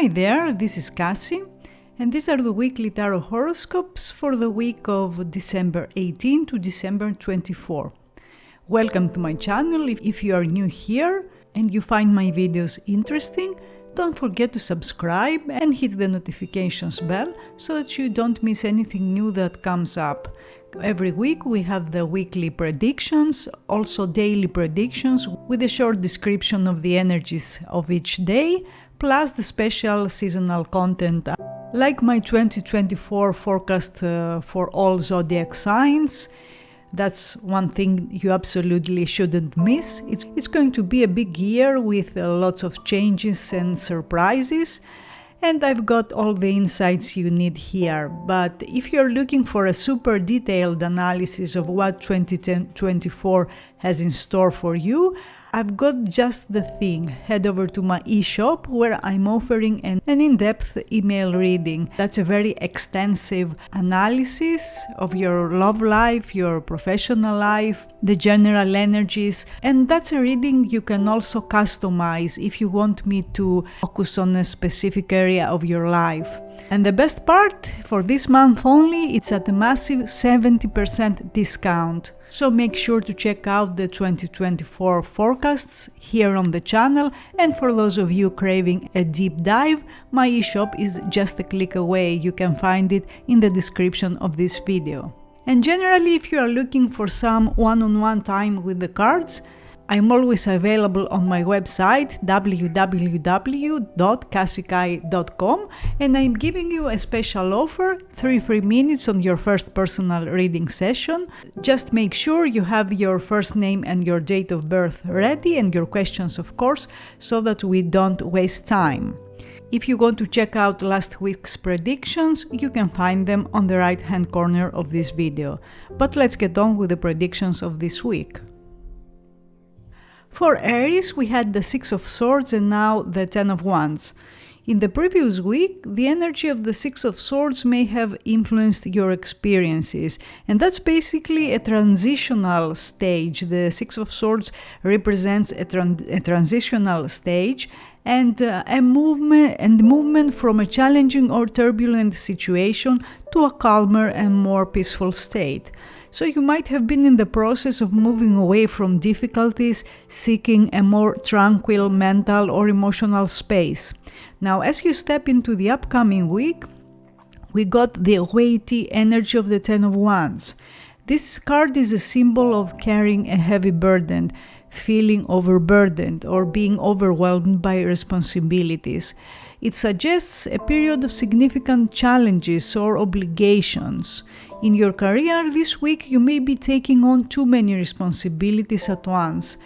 Hi there, this is Kassie, and these are the weekly tarot horoscopes for the week of December 18 to December 24. Welcome to my channel. If you are new here and you find my videos interesting, don't forget to subscribe and hit the notifications bell so that you don't miss anything new that comes up. Every week we have the weekly predictions, also daily predictions with a short description of the energies of each day, plus the special seasonal content like my 2024 forecast for all zodiac signs. That's one thing you absolutely shouldn't miss. It's going to be a big year with lots of changes and surprises, and I've got all the insights you need here. But if you're looking for a super detailed analysis of what 2024 has in store for you, I've got just the thing. Head over to my e-shop where I'm offering an in-depth email reading. That's a very extensive analysis of your love life, your professional life, the general energies, and that's a reading you can also customize if you want me to focus on a specific area of your life. And the best part, for this month only, it's at a massive 70% discount. So make sure to check out the 2024 forecasts here on the channel, and for those of you craving a deep dive, my eShop is just a click away. You can find it in the description of this video. And generally, if you are looking for some one-on-one time with the cards, I'm always available on my website www.kassikai.com, and I'm giving you a special offer, 3 free minutes on your first personal reading session. Just make sure you have your first name and your date of birth ready, and your questions of course, so that we don't waste time. If you want to check out last week's predictions, you can find them on the right hand corner of this video. But let's get on with the predictions of this week. For Aries, we had the 6 of Swords and now the 10 of Wands. In the previous week, the energy of the 6 of Swords may have influenced your experiences, and that's basically a transitional stage. The 6 of Swords represents a transitional stage and a movement from a challenging or turbulent situation to a calmer and more peaceful state. So you might have been in the process of moving away from difficulties, seeking a more tranquil mental or emotional space. Now, as you step into the upcoming week, we got the weighty energy of the 10 of Wands. This card is a symbol of carrying a heavy burden, feeling overburdened, or being overwhelmed by responsibilities. It suggests a period of significant challenges or obligations. In your career this week, you may be taking on too many responsibilities at once.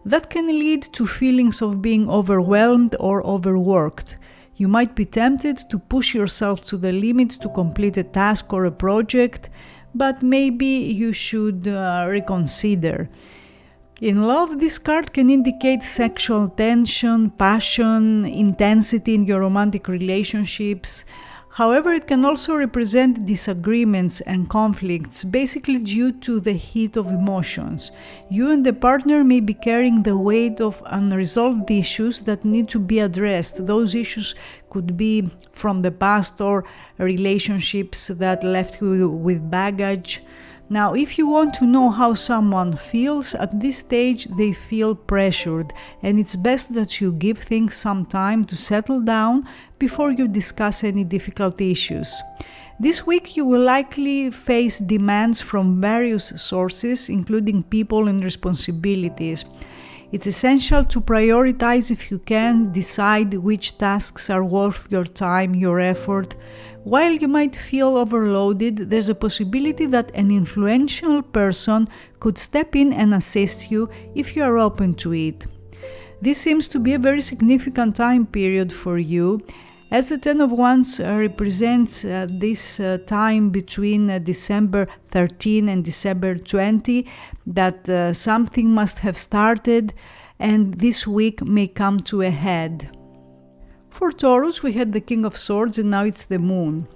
That can lead to feelings of being overwhelmed or overworked. You might be tempted to push yourself to the limit to complete a task or a project, but maybe you should reconsider. In love, this card can indicate sexual tension, passion, intensity in your romantic relationships. However, it can also represent disagreements and conflicts, basically due to the heat of emotions. You and the partner may be carrying the weight of unresolved issues that need to be addressed. Those issues could be from the past or relationships that left you with baggage. Now, if you want to know how someone feels, at this stage they feel pressured, and it's best that you give things some time to settle down before you discuss any difficult issues. This week you will likely face demands from various sources, including people and responsibilities. It's essential to prioritize if you can, decide which tasks are worth your time, your effort. While you might feel overloaded, there's a possibility that an influential person could step in and assist you if you are open to it. This seems to be a very significant time period for you, as the 10 of Wands represents this time between December 13 and December 20, that something must have started and this week may come to a head. For Taurus, we had the King of Swords and now it's the Moon.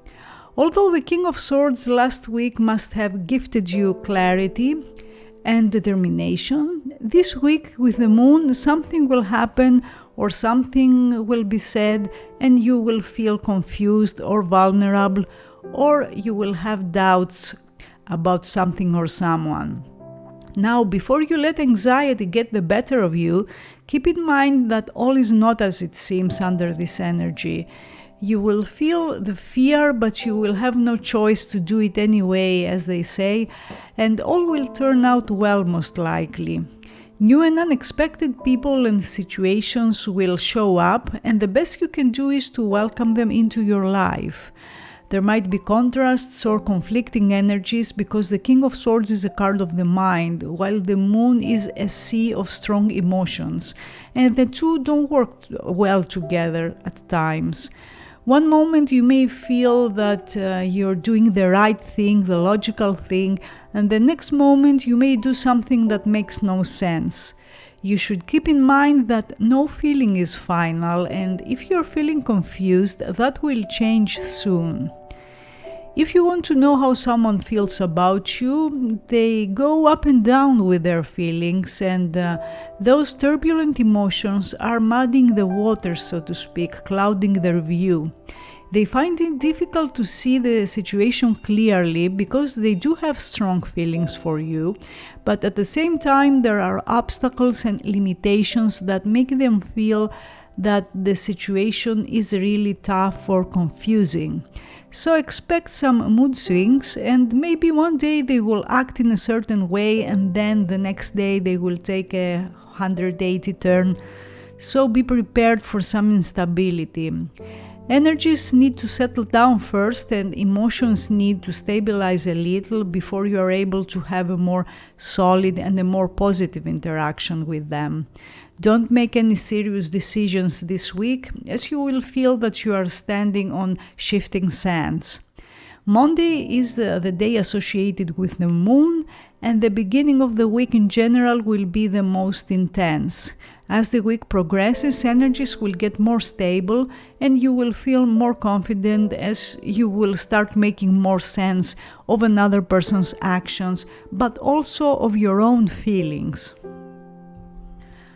Although the King of Swords last week must have gifted you clarity and determination, this week with the Moon something will happen or something will be said and you will feel confused or vulnerable, or you will have doubts about something or someone. Now, before you let anxiety get the better of you, keep in mind that all is not as it seems under this energy. You will feel the fear, but you will have no choice to do it anyway, as they say, and all will turn out well most likely. New and unexpected people and situations will show up, and the best you can do is to welcome them into your life. There might be contrasts or conflicting energies because the King of Swords is a card of the mind, while the Moon is a sea of strong emotions, and the two don't work well together at times. One moment you may feel that you're doing the right thing, the logical thing, and the next moment you may do something that makes no sense. You should keep in mind that no feeling is final, and if you're feeling confused, that will change soon. If you want to know how someone feels about you, they go up and down with their feelings, and those turbulent emotions are muddying the waters, so to speak, clouding their view. They find it difficult to see the situation clearly because they do have strong feelings for you, but at the same time there are obstacles and limitations that make them feel that the situation is really tough or confusing. So expect some mood swings, and maybe one day they will act in a certain way and then the next day they will take a 180 turn. So be prepared for some instability. Energies need to settle down first, and emotions need to stabilize a little before you are able to have a more solid and a more positive interaction with them. Don't make any serious decisions this week, as you will feel that you are standing on shifting sands. Monday is the day associated with the Moon, and the beginning of the week in general will be the most intense. As the week progresses, energies will get more stable and you will feel more confident as you will start making more sense of another person's actions, but also of your own feelings.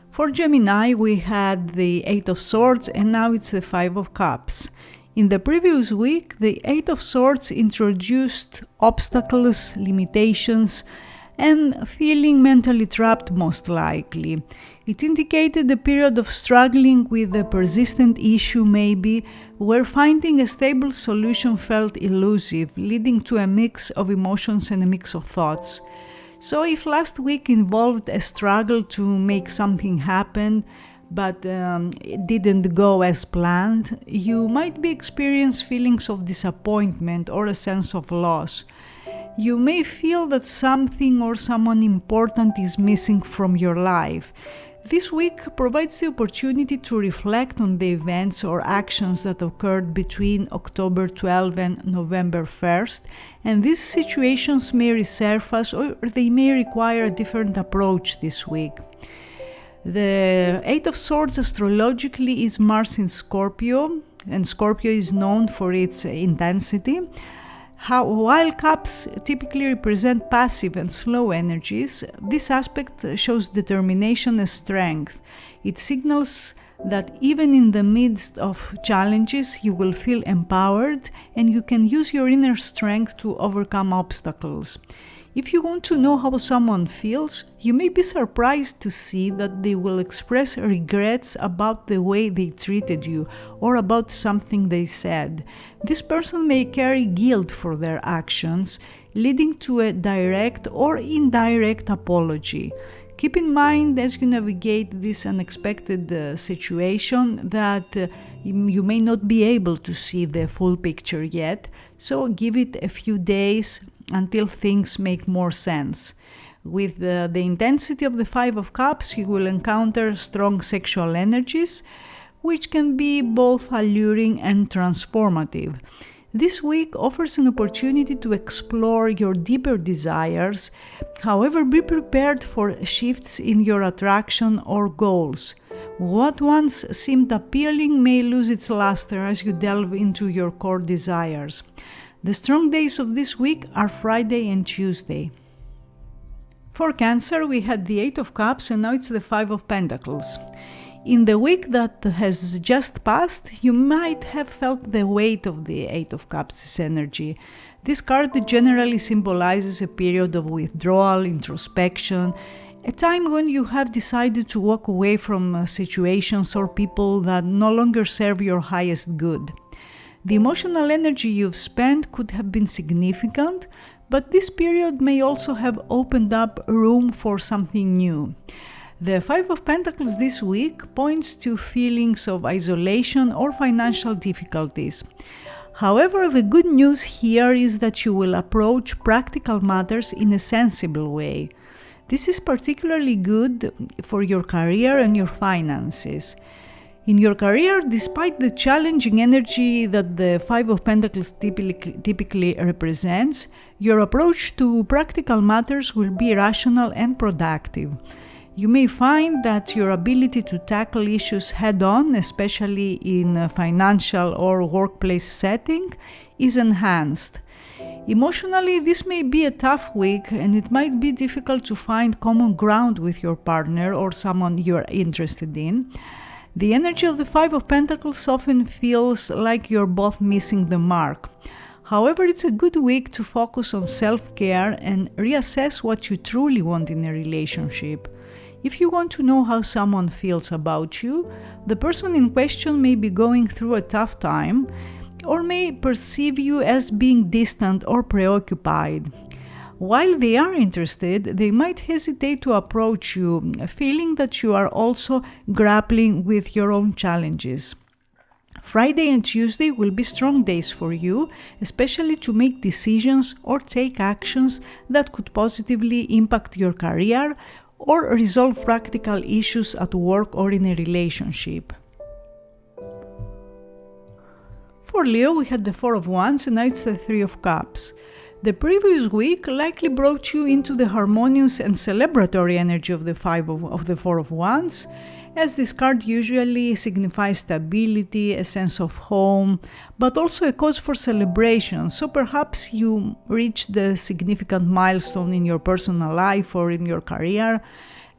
For Gemini, we had the Eight of Swords and now it's the Five of Cups. In the previous week, the Eight of Swords introduced obstacles, limitations, and feeling mentally trapped most likely. It indicated a period of struggling with a persistent issue maybe, where finding a stable solution felt elusive, leading to a mix of emotions and a mix of thoughts. So if last week involved a struggle to make something happen, but it didn't go as planned, you might be experiencing feelings of disappointment or a sense of loss. You may feel that something or someone important is missing from your life. This week provides the opportunity to reflect on the events or actions that occurred between October 12 and November 1st, and these situations may resurface or they may require a different approach this week. The Eight of Swords astrologically is Mars in Scorpio, and Scorpio is known for its intensity. While cups typically represent passive and slow energies, this aspect shows determination and strength. It signals that even in the midst of challenges, you will feel empowered and you can use your inner strength to overcome obstacles. If you want to know how someone feels, you may be surprised to see that they will express regrets about the way they treated you or about something they said. This person may carry guilt for their actions, leading to a direct or indirect apology. Keep in mind as you navigate this unexpected situation that you may not be able to see the full picture yet, so give it a few days until things make more sense. With the intensity of the Five of Cups, you will encounter strong sexual energies, which can be both alluring and transformative. This week offers an opportunity to explore your deeper desires. However, be prepared for shifts in your attraction or goals. What once seemed appealing may lose its luster as you delve into your core desires. The strong days of this week are Friday and Tuesday. For Cancer, we had the Eight of Cups and now it's the Five of Pentacles. In the week that has just passed, you might have felt the weight of the Eight of Cups energy. This card generally symbolizes a period of withdrawal, introspection, a time when you have decided to walk away from situations or people that no longer serve your highest good. The emotional energy you've spent could have been significant, but this period may also have opened up room for something new. The Five of Pentacles this week points to feelings of isolation or financial difficulties. However, the good news here is that you will approach practical matters in a sensible way. This is particularly good for your career and your finances. In your career, despite the challenging energy that the Five of Pentacles typically represents, your approach to practical matters will be rational and productive. You may find that your ability to tackle issues head-on, especially in a financial or workplace setting, is enhanced. Emotionally, this may be a tough week, and it might be difficult to find common ground with your partner or someone you're interested in. The energy of the Five of Pentacles often feels like you're both missing the mark. However, it's a good week to focus on self-care and reassess what you truly want in a relationship. If you want to know how someone feels about you, the person in question may be going through a tough time or may perceive you as being distant or preoccupied. While they are interested, they might hesitate to approach you, feeling that you are also grappling with your own challenges. Friday and Tuesday will be strong days for you, especially to make decisions or take actions that could positively impact your career or resolve practical issues at work or in a relationship. For Leo, we had the Four of Wands and now it's the Three of Cups. The previous week likely brought you into the harmonious and celebratory energy of the Four of Wands, as this card usually signifies stability, a sense of home, but also a cause for celebration. So perhaps you reached the significant milestone in your personal life or in your career,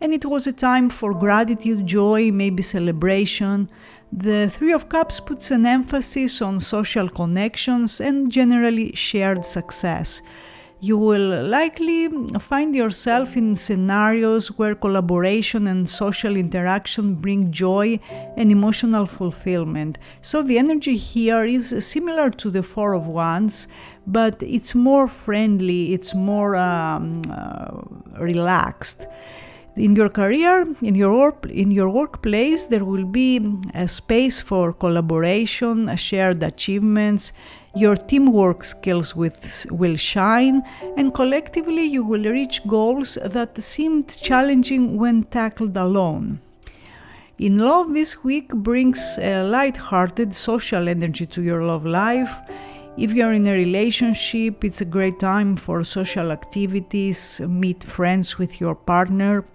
and it was a time for gratitude, joy, maybe celebration. The Three of Cups puts an emphasis on social connections and generally shared success. You will likely find yourself in scenarios where collaboration and social interaction bring joy and emotional fulfillment. So the energy here is similar to the Four of Wands, but it's more friendly, it's more relaxed. In your career, in your workplace, there will be a space for collaboration, shared achievements. Your teamwork skills will shine, and collectively you will reach goals that seemed challenging when tackled alone. In love, this week brings a light-hearted social energy to your love life. If you're in a relationship, it's a great time for social activities, meet friends with your partner.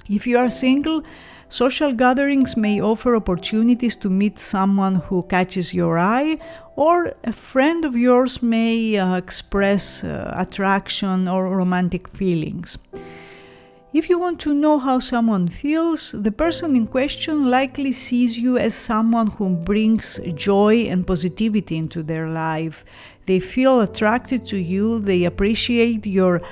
If you are single, social gatherings may offer opportunities to meet someone who catches your eye, or a friend of yours may express attraction or romantic feelings. If you want to know how someone feels, the person in question likely sees you as someone who brings joy and positivity into their life. They feel attracted to you, they appreciate your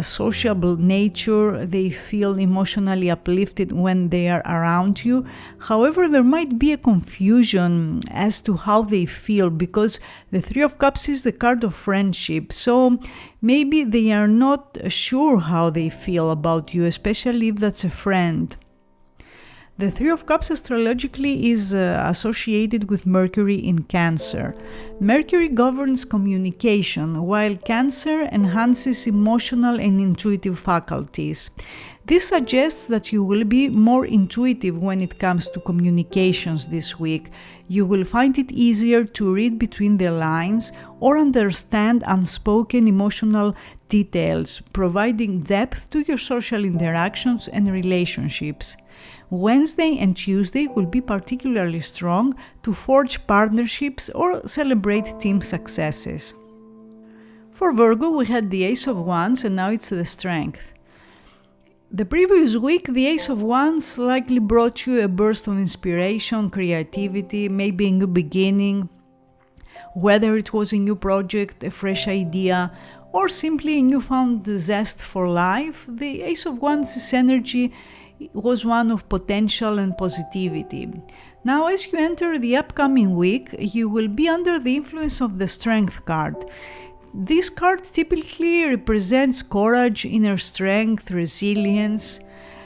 sociable nature, they feel emotionally uplifted when they are around you. However, there might be a confusion as to how they feel, because the Three of Cups is the card of friendship, so maybe they are not sure how they feel about you, especially if that's a friend. The Three of Cups astrologically is associated with Mercury in Cancer. Mercury governs communication, while Cancer enhances emotional and intuitive faculties. This suggests that you will be more intuitive when it comes to communications this week. You will find it easier to read between the lines or understand unspoken emotional details, providing depth to your social interactions and relationships. Wednesday and Tuesday will be particularly strong to forge partnerships or celebrate team successes. For Virgo, we had the Ace of Wands and now it's the Strength. The previous week, the Ace of Wands likely brought you a burst of inspiration, creativity, maybe a new beginning, whether it was a new project, a fresh idea, or simply a newfound zest for life. The Ace of Wands' energy was one of potential and positivity. Now, as you enter the upcoming week, you will be under the influence of the Strength card. This card typically represents courage, inner strength, resilience,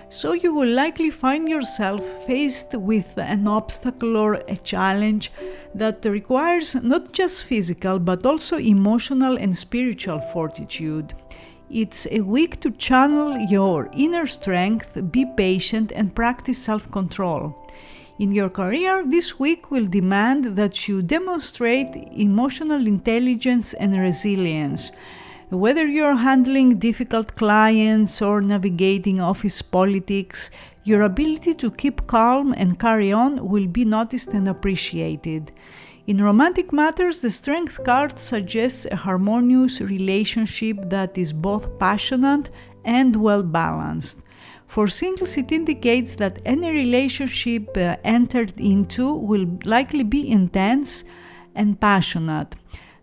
so you will likely find yourself faced with an obstacle or a challenge that requires not just physical but also emotional and spiritual fortitude. It's a week to channel your inner strength, be patient, and practice self-control. In your career, this week will demand that you demonstrate emotional intelligence and resilience. Whether you're handling difficult clients or navigating office politics, your ability to keep calm and carry on will be noticed and appreciated. In romantic matters, the Strength card suggests a harmonious relationship that is both passionate and well-balanced. For singles, it indicates that any relationship entered into will likely be intense and passionate.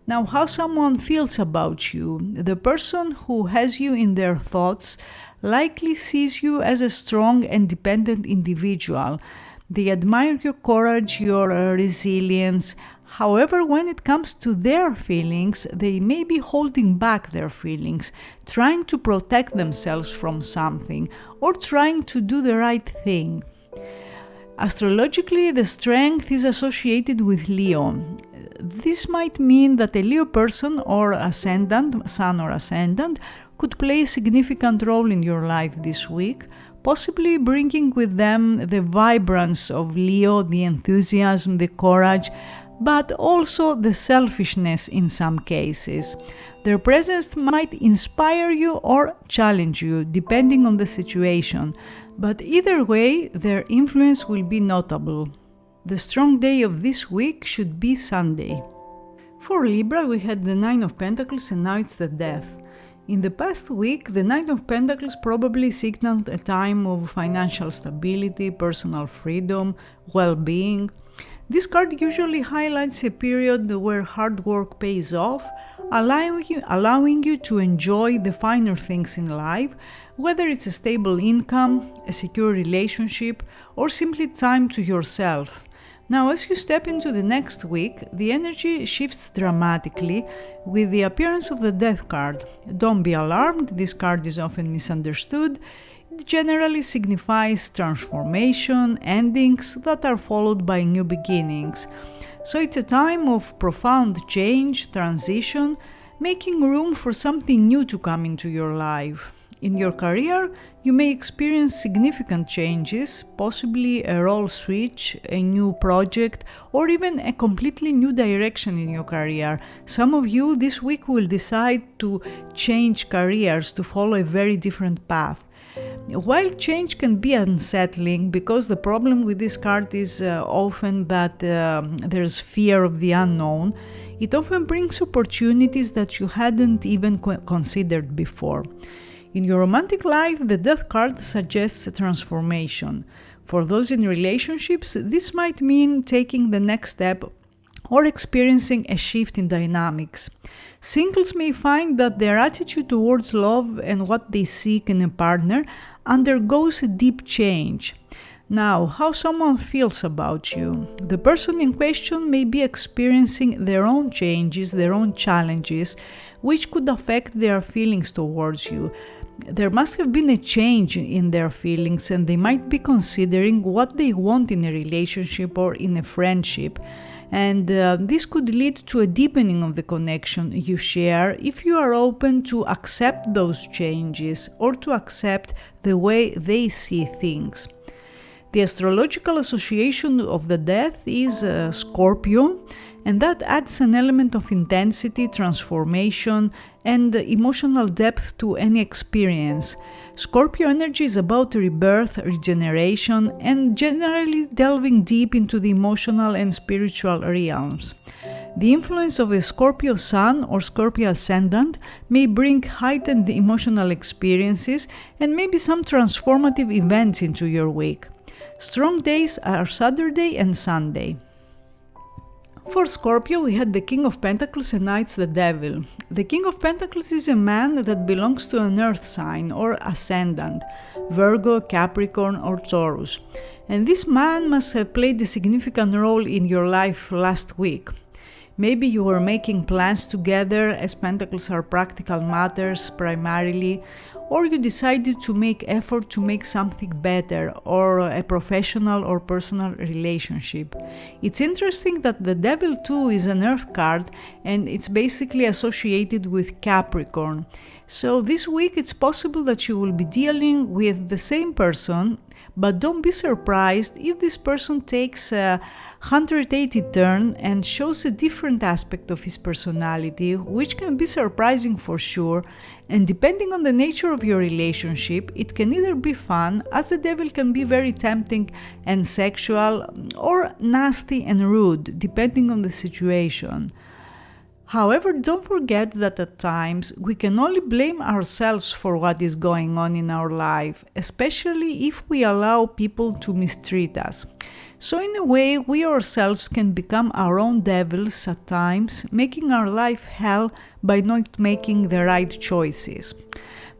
Now, how someone feels about you. The person who has you in their thoughts likely sees you as a strong and dependent individual. They admire your courage, your resilience. However, when it comes to their feelings, they may be holding back their feelings, trying to protect themselves from something, or trying to do the right thing. Astrologically, the Strength is associated with Leo. This might mean that a Leo person or ascendant, sun or ascendant, could play a significant role in your life this week, possibly bringing with them the vibrance of Leo, the enthusiasm, the courage, but also the selfishness in some cases. Their presence might inspire you or challenge you, depending on the situation, but either way, their influence will be notable. The strong day of this week should be Sunday. For Libra, we had the Nine of Pentacles and now it's the Death. In the past week, the Nine of Pentacles probably signaled a time of financial stability, personal freedom, well-being. This card usually highlights a period where hard work pays off, allowing you to enjoy the finer things in life, whether it's a stable income, a secure relationship, or simply time to yourself. Now, as you step into the next week, the energy shifts dramatically with the appearance of the Death card. Don't be alarmed, this card is often misunderstood. It generally signifies transformation, endings that are followed by new beginnings. So it's a time of profound change, transition, making room for something new to come into your life. In your career, you may experience significant changes, possibly a role switch, a new project, or even a completely new direction in your career. Some of you this week will decide to change careers, to follow a very different path. While change can be unsettling, because the problem with this card is often that there's fear of the unknown, it often brings opportunities that you hadn't even considered before. In your romantic life, the Death card suggests a transformation. For those in relationships, this might mean taking the next step or experiencing a shift in dynamics. Singles may find that their attitude towards love and what they seek in a partner undergoes a deep change. Now, how someone feels about you. The person in question may be experiencing their own changes, their own challenges, which could affect their feelings towards you. There must have been a change in their feelings, and they might be considering what they want in a relationship or in a friendship. And this could lead to a deepening of the connection you share if you are open to accept those changes or to accept the way they see things. The astrological association of the Death is Scorpio, and that adds an element of intensity, transformation, and emotional depth to any experience. Scorpio energy is about rebirth, regeneration, and generally delving deep into the emotional and spiritual realms. The influence of a Scorpio Sun or Scorpio Ascendant may bring heightened emotional experiences and maybe some transformative events into your week. Strong days are Saturday and Sunday. For Scorpio, we had the King of Pentacles and Knights the Devil. The King of Pentacles is a man that belongs to an earth sign or ascendant, Virgo, Capricorn or Taurus. And this man must have played a significant role in your life last week. Maybe you were making plans together, as Pentacles are practical matters primarily, or you decided to make effort to make something better, or a professional or personal relationship. It's interesting that the Devil too is an earth card and it's basically associated with Capricorn. So this week it's possible that you will be dealing with the same person, but don't be surprised if this person takes a 180 turn and shows a different aspect of his personality, which can be surprising for sure. And depending on the nature of your relationship, it can either be fun, as the Devil can be very tempting and sexual, or nasty and rude, depending on the situation. However, don't forget that at times we can only blame ourselves for what is going on in our life, especially if we allow people to mistreat us. So in a way, we ourselves can become our own devils at times, making our life hell by not making the right choices.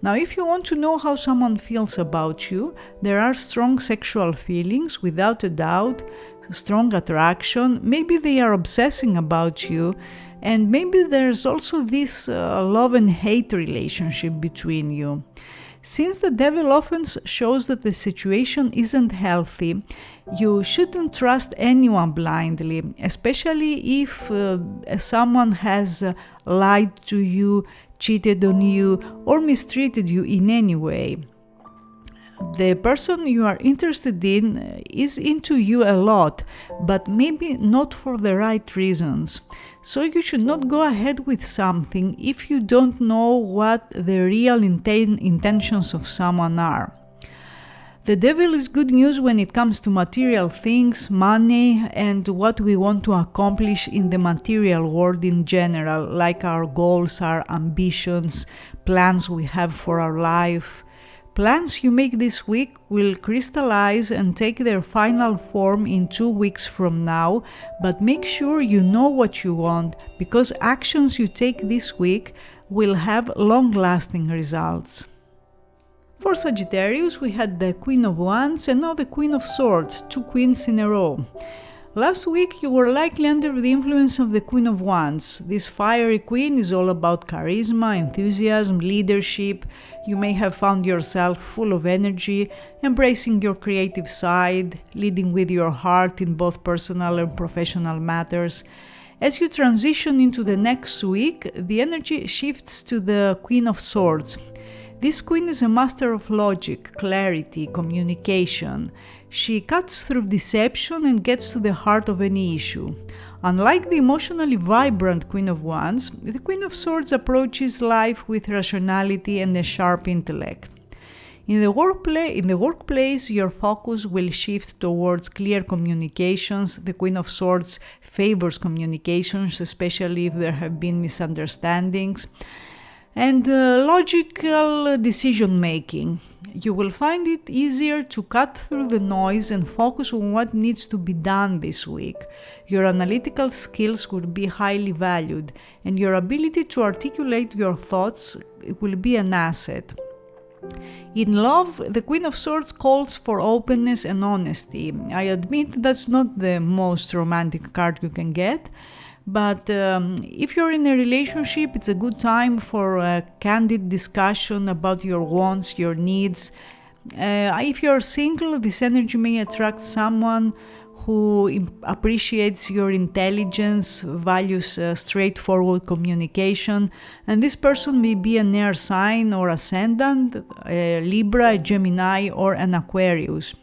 Now, if you want to know how someone feels about you, there are strong sexual feelings, without a doubt, strong attraction, maybe they are obsessing about you, and maybe there's also this love and hate relationship between you. Since the Devil often shows that the situation isn't healthy, you shouldn't trust anyone blindly, especially if someone has lied to you, cheated on you, or mistreated you in any way. The person you are interested in is into you a lot, but maybe not for the right reasons. So you should not go ahead with something if you don't know what the real intentions of someone are. The Devil is good news when it comes to material things, money, and what we want to accomplish in the material world in general, like our goals, our ambitions, plans we have for our life. Plans you make this week will crystallize and take their final form in 2 weeks from now, but make sure you know what you want, because actions you take this week will have long-lasting results. For Sagittarius, we had the Queen of Wands and now the Queen of Swords, 2 queens in a row. Last week you were likely under the influence of the Queen of Wands. This fiery queen is all about charisma, enthusiasm, leadership. You may have found yourself full of energy, embracing your creative side, leading with your heart in both personal and professional matters. As you transition into the next week, the energy shifts to the Queen of Swords. This queen is a master of logic, clarity, communication. She cuts through deception and gets to the heart of any issue. Unlike the emotionally vibrant Queen of Wands, the Queen of Swords approaches life with rationality and a sharp intellect. In the workplace, your focus will shift towards clear communications. The Queen of Swords favors communications, especially if there have been misunderstandings. And logical decision-making. You will find it easier to cut through the noise and focus on what needs to be done this week. Your analytical skills will be highly valued, and your ability to articulate your thoughts will be an asset. In love, the Queen of Swords calls for openness and honesty. I admit that's not the most romantic card you can get, but if you're in a relationship, it's a good time for a candid discussion about your wants, your needs. If you're single, this energy may attract someone who appreciates your intelligence, values straightforward communication, and this person may be an air sign or ascendant, a Libra, a Gemini, or an Aquarius.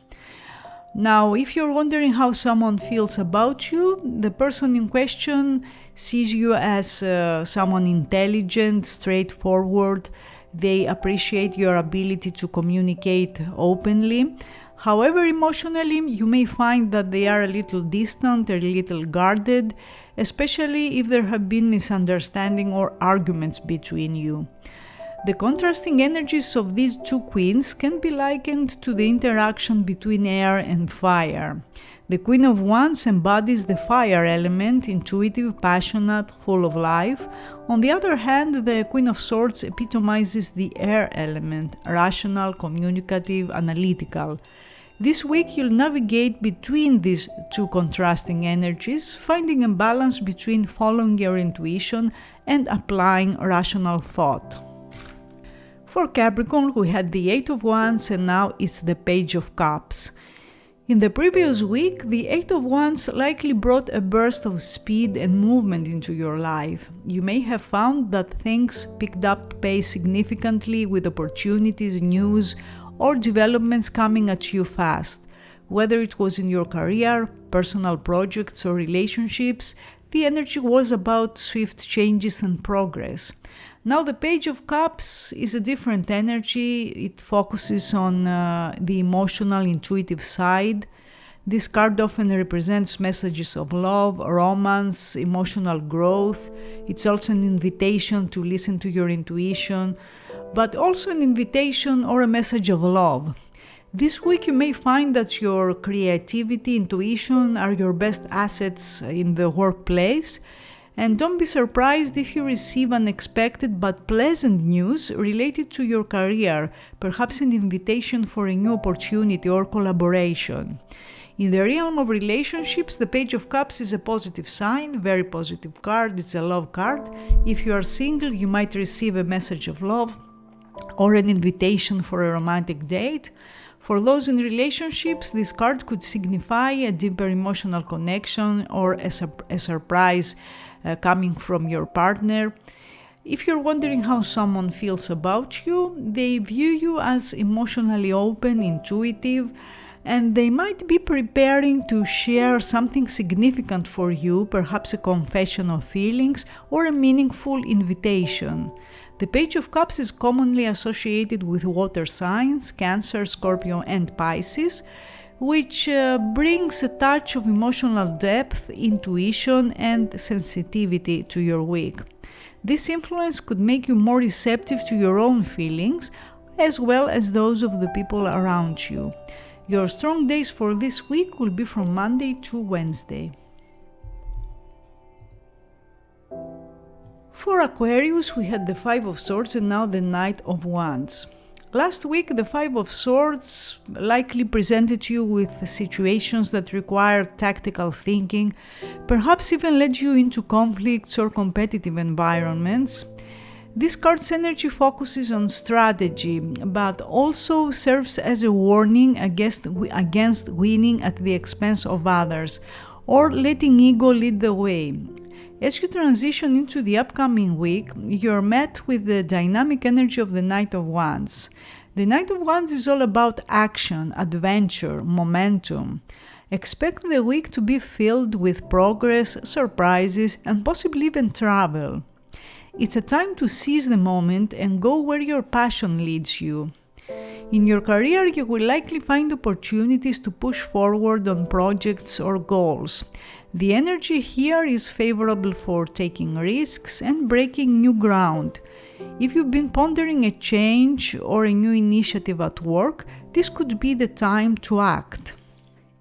Now, if you're wondering how someone feels about you, the person in question sees you as someone intelligent, straightforward. They appreciate your ability to communicate openly. However, emotionally, you may find that they are a little distant or a little guarded, especially if there have been misunderstanding or arguments between you. The contrasting energies of these two queens can be likened to the interaction between air and fire. The Queen of Wands embodies the fire element, intuitive, passionate, full of life. On the other hand, the Queen of Swords epitomizes the air element, rational, communicative, analytical. This week you'll navigate between these two contrasting energies, finding a balance between following your intuition and applying rational thought. For Capricorn, we had the Eight of Wands and now it's the Page of Cups. In the previous week, the Eight of Wands likely brought a burst of speed and movement into your life. You may have found that things picked up pace significantly with opportunities, news, or developments coming at you fast. Whether it was in your career, personal projects, or relationships, the energy was about swift changes and progress. Now the Page of Cups is a different energy. It focuses on the emotional, intuitive side. This card often represents messages of love, romance, emotional growth. It's also an invitation to listen to your intuition, but also an invitation or a message of love. This week you may find that your creativity, intuition are your best assets in the workplace. And don't be surprised if you receive unexpected but pleasant news related to your career, perhaps an invitation for a new opportunity or collaboration. In the realm of relationships, the Page of Cups is a positive sign, very positive card, it's a love card. If you are single, you might receive a message of love or an invitation for a romantic date. For those in relationships, this card could signify a deeper emotional connection or a surprise coming from your partner. If you're wondering how someone feels about you, they view you as emotionally open, intuitive, and they might be preparing to share something significant for you, perhaps a confession of feelings or a meaningful invitation. The Page of Cups is commonly associated with water signs, Cancer, Scorpio, and Pisces, which brings a touch of emotional depth, intuition, and sensitivity to your week. This influence could make you more receptive to your own feelings, as well as those of the people around you. Your strong days for this week will be from Monday to Wednesday. For Aquarius, we had the Five of Swords and now the Knight of Wands. Last week, the Five of Swords likely presented you with situations that require tactical thinking, perhaps even led you into conflicts or competitive environments. This card's energy focuses on strategy, but also serves as a warning against winning at the expense of others, or letting ego lead the way. As you transition into the upcoming week, you're met with the dynamic energy of the Knight of Wands. The Knight of Wands is all about action, adventure, momentum. Expect the week to be filled with progress, surprises, and possibly even travel. It's a time to seize the moment and go where your passion leads you. In your career, you will likely find opportunities to push forward on projects or goals. The energy here is favorable for taking risks and breaking new ground. If you've been pondering a change or a new initiative at work, this could be the time to act.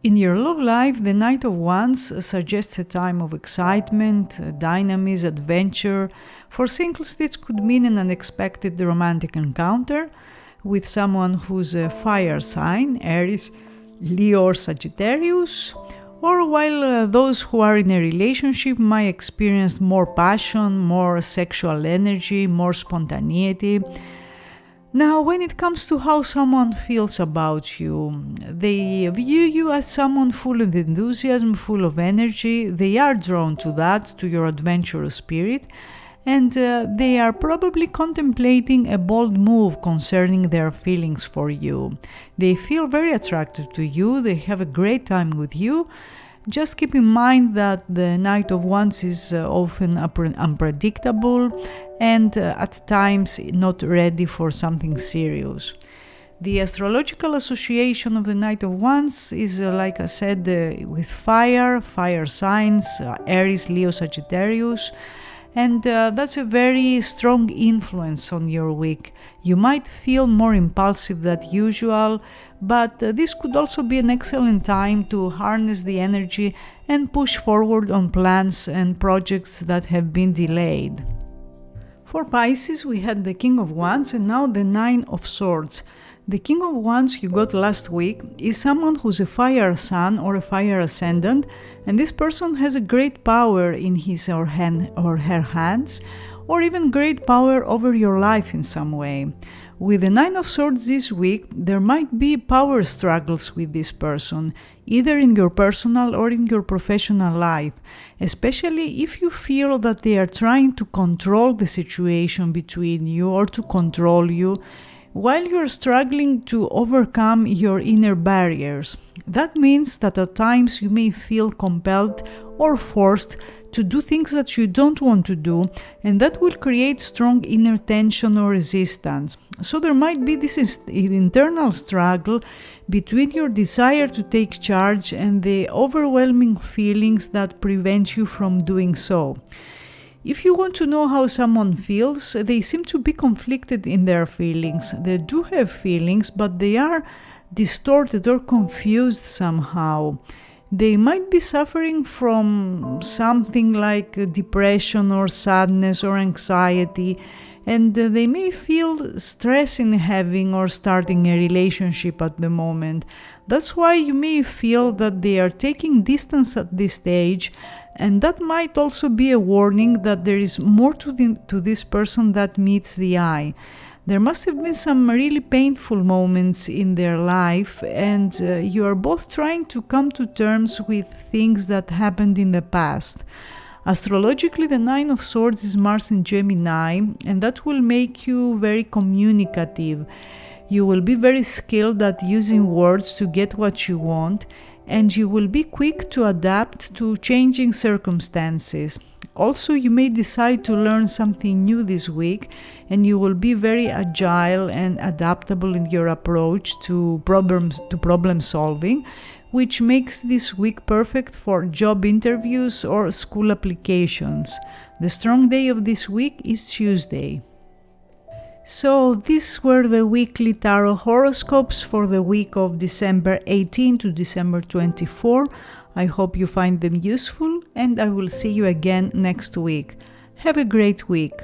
In your love life, the Knight of Wands suggests a time of excitement, dynamism, adventure. For singles, this could mean an unexpected romantic encounter with someone who's a fire sign, Aries, Leo, or Sagittarius. Or while those who are in a relationship might experience more passion, more sexual energy, more spontaneity. Now, when it comes to how someone feels about you, they view you as someone full of enthusiasm, full of energy. They are drawn to that, to your adventurous spirit, and they are probably contemplating a bold move concerning their feelings for you. They feel very attracted to you, they have a great time with you. Just keep in mind that the Knight of Wands is often unpredictable and at times not ready for something serious. The astrological association of the Knight of Wands is, like I said, with fire signs, Aries, Leo, Sagittarius, and that's a very strong influence on your week. You might feel more impulsive than usual, but this could also be an excellent time to harness the energy and push forward on plans and projects that have been delayed. For Pisces, we had the King of Wands and now the Nine of Swords. The King of Wands you got last week is someone who's a fire sun or a fire ascendant, and this person has a great power in his or her hands, or even great power over your life in some way. With the Nine of Swords this week, there might be power struggles with this person, either in your personal or in your professional life, especially if you feel that they are trying to control the situation between you or to control you, while you're struggling to overcome your inner barriers. That means that at times you may feel compelled or forced to do things that you don't want to do, and that will create strong inner tension or resistance. So there might be this internal struggle between your desire to take charge and the overwhelming feelings that prevent you from doing so. If you want to know how someone feels, they seem to be conflicted in their feelings. They do have feelings, but they are distorted or confused somehow. They might be suffering from something like depression or sadness or anxiety, and they may feel stress in having or starting a relationship at the moment. That's why you may feel that they are taking distance at this stage, and that might also be a warning that there is more to this person that meets the eye. There must have been some really painful moments in their life, and you are both trying to come to terms with things that happened in the past. Astrologically, the Nine of Swords is Mars in Gemini, and that will make you very communicative. You will be very skilled at using words to get what you want, and you will be quick to adapt to changing circumstances. Also, you may decide to learn something new this week, and you will be very agile and adaptable in your approach to problem solving, which makes this week perfect for job interviews or school applications. The strong day of this week is Tuesday. So these were the weekly tarot horoscopes for the week of December 18 to December 24. I hope you find them useful, and I will see you again next week. Have a great week.